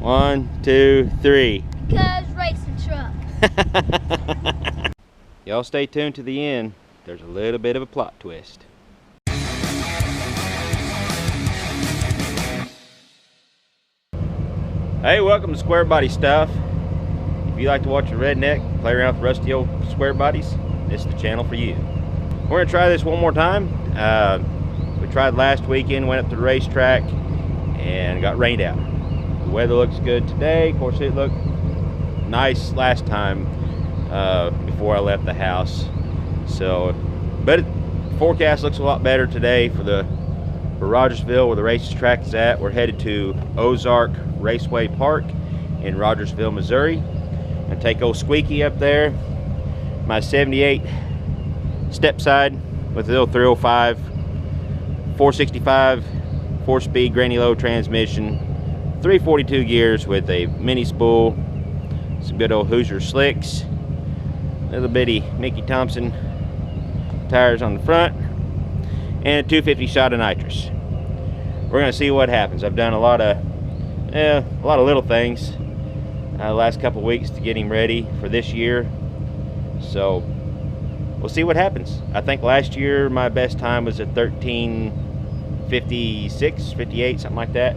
1, 2, 3. Cause racing truck. Y'all stay tuned to the end. There's a little bit of a plot twist. Hey, welcome to Squarebody Stuff. If you like to watch a redneck play around with rusty old square bodies, this is the channel for you. We're gonna try this one more time. We tried last weekend, went up to the racetrack, and got rained out. The weather looks good today. Of course, it looked nice last time before I left the house. So, but the forecast looks a lot better today for Rogersville, where the racetrack is at. We're headed to Ozark Raceway Park in Rogersville, Missouri, and take old Squeaky up there. My 78 step side with a little 305, 465, 4-speed granny low transmission, 342 gears with a mini spool, some good old Hoosier slicks, little bitty Mickey Thompson tires on the front, and a 250 shot of nitrous. We're gonna see what happens. I've done a lot of little things the last couple weeks to get him ready for this year, so we'll see what happens. I think last year my best time was at 13:56, 58, something like that,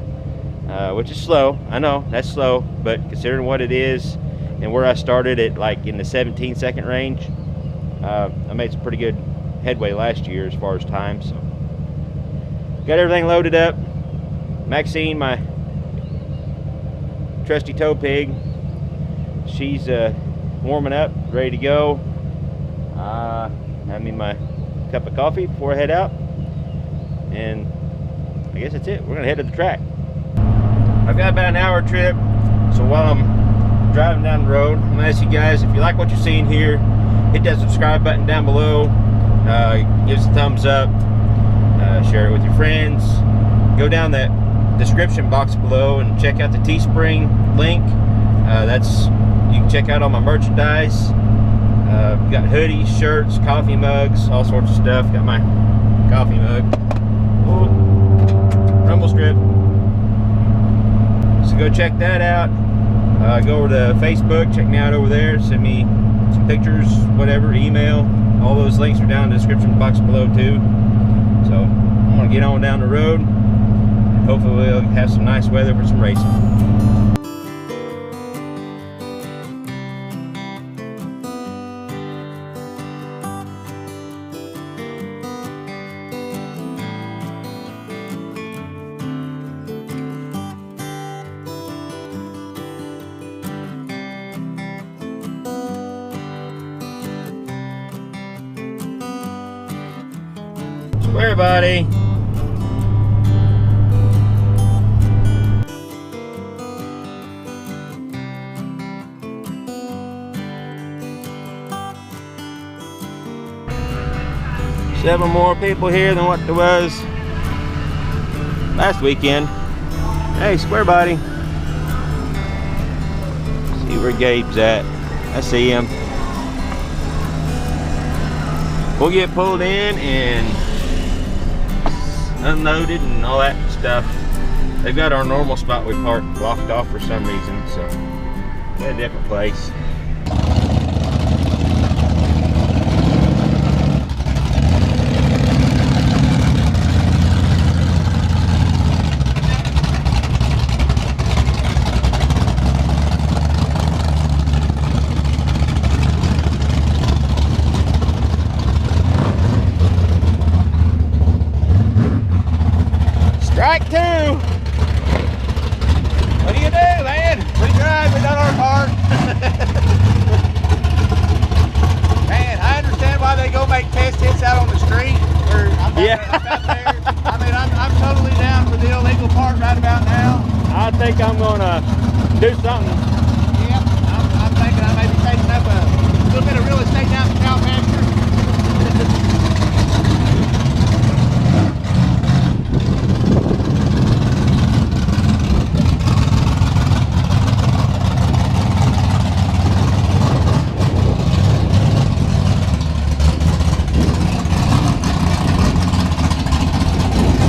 which is slow. I know that's slow, but considering what it is and where I started at, like in the 17-second range, I made some pretty good headway last year as far as time. So got everything loaded up. Maxine, my trusty tow pig, she's warming up, ready to go. Have me my cup of coffee before I head out, and I guess that's it. We're gonna head to the track. I've got about an hour trip, so while I'm driving down the road, I'm gonna ask you guys, if you like what you're seeing here, hit that subscribe button down below, give us a thumbs up, share it with your friends, go down that description box below and check out the Teespring link. You can check out all my merchandise. Got hoodies, shirts, coffee mugs, all sorts of stuff. Got my coffee mug. Ooh, rumble strip. So go check that out. Go over to Facebook, check me out over there, send me some pictures, whatever, email. All those links are down in the description box below too. So I'm gonna get on down the road, and hopefully we'll have some nice weather for some racing. Squarebody. Seven more people here than what there was last weekend. Hey, Squarebody. See where Gabe's at. I see him. We'll get pulled in and unloaded and all that stuff. They've got our normal spot we parked blocked off for some reason, so we're at a different place. Strike two! What do you do, man? We tried, we done our part. Man, I understand why they go make test hits out on the street. Where I'm out there. I mean, I'm totally down for the illegal part right about now. I think I'm gonna do something. Yep, I'm thinking I may be taking up a little bit of real estate down the cow pasture.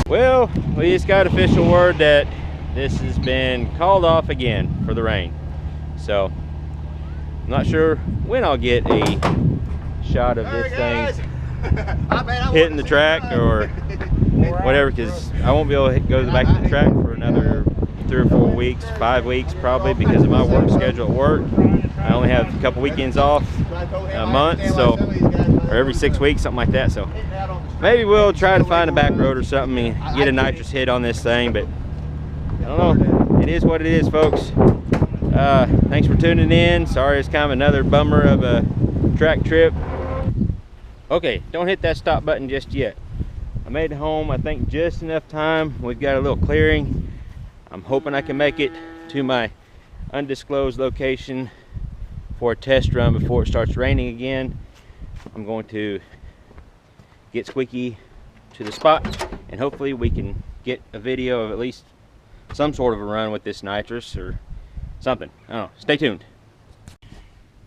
Well, we just got official word that this has been called off again for the rain. So I'm not sure when I'll get a shot of this thing hitting the track or whatever, because I won't be able to go back to the track for another 3 or 4 weeks, 5 weeks probably, because of my work schedule at work. I only have a couple weekends off a month, so, or every 6 weeks, something like that. So maybe we'll try to find a back road or something and get a nitrous hit on this thing, but I don't know. It is what it is, folks. Thanks for tuning in. Sorry it's kind of another bummer of a track trip. Okay, don't hit that stop button just yet. I made it home, I think, just enough time. We've got a little clearing. I'm hoping I can make it to my undisclosed location for a test run before it starts raining again. I'm going to get Squeaky to the spot, and hopefully we can get a video of at least some sort of a run with this nitrous or something. I don't know. Stay tuned.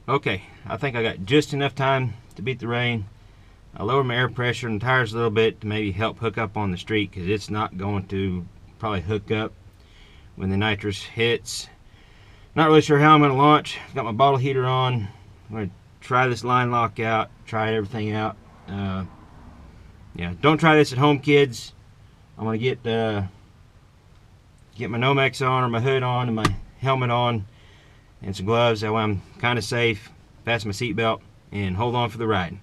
Okay, I think I got just enough time to beat the rain. I lowered my air pressure and tires a little bit to maybe help hook up on the street, because it's not going to probably hook up when the nitrous hits. Not really sure how I'm going to launch. I've got my bottle heater on. I'm going to try this line lock out, try everything out. Yeah, don't try this at home, kids. I'm going to get my Nomex on, or my hood on, and my helmet on, and some gloves. That way I'm kind of safe. Fasten my seatbelt and hold on for the ride.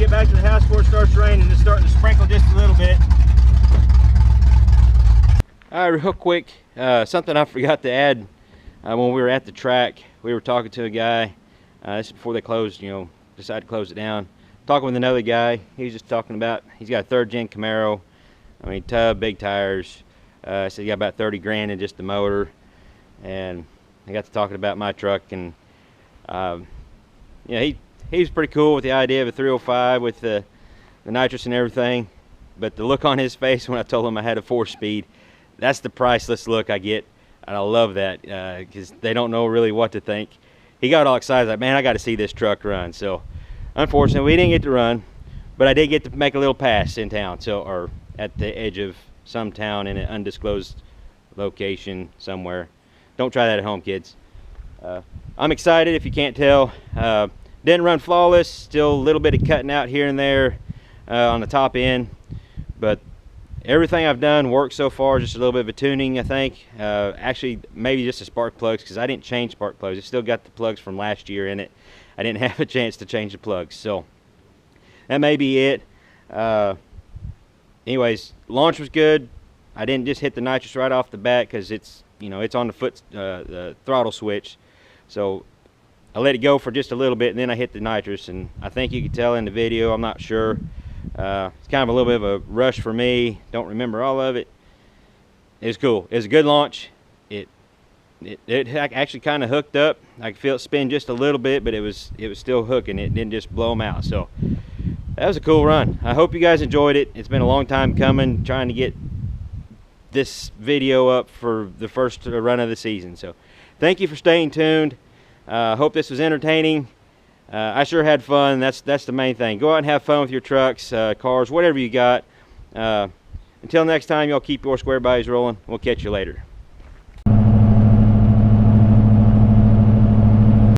Back to the house before it starts raining. It's starting to sprinkle just a little bit. All right, real quick, something I forgot to add when we were at the track. We were talking to a guy. This is before they closed, decided to close it down. Talking with another guy. He was just talking about, he's got a 3rd gen Camaro. I mean, tub, big tires. So he got about 30 grand in just the motor. And I got to talking about my truck, and he's pretty cool with the idea of a 305 with the nitrous and everything. But the look on his face when I told him I had a 4-speed, that's the priceless look I get. And I love that, because they don't know really what to think. He got all excited, like, man, I got to see this truck run. So unfortunately we didn't get to run, but I did get to make a little pass in town, or at the edge of some town in an undisclosed location somewhere. Don't try that at home, kids. I'm excited, if you can't tell. Didn't run flawless, still a little bit of cutting out here and there on the top end, but everything I've done works so far. Just a little bit of a tuning, I think. Actually, maybe just the spark plugs, because I didn't change spark plugs. It still got the plugs from last year in it. I didn't have a chance to change the plugs, so that may be it. Anyways, launch was good. I didn't just hit the nitrous right off the bat, because it's it's on the throttle switch, so I let it go for just a little bit, and then I hit the nitrous, and I think you could tell in the video, I'm not sure. It's kind of a little bit of a rush for me. Don't remember all of it. It was cool. It was a good launch. It actually kind of hooked up. I could feel it spin just a little bit, but it was still hooking. It didn't just blow them out. So that was a cool run. I hope you guys enjoyed it. It's been a long time coming, trying to get this video up for the first run of the season. So thank you for staying tuned. Hope this was entertaining. I sure had fun. That's the main thing. Go out and have fun with your trucks, cars, whatever you got. Until next time, y'all keep your square bodies rolling. We'll catch you later.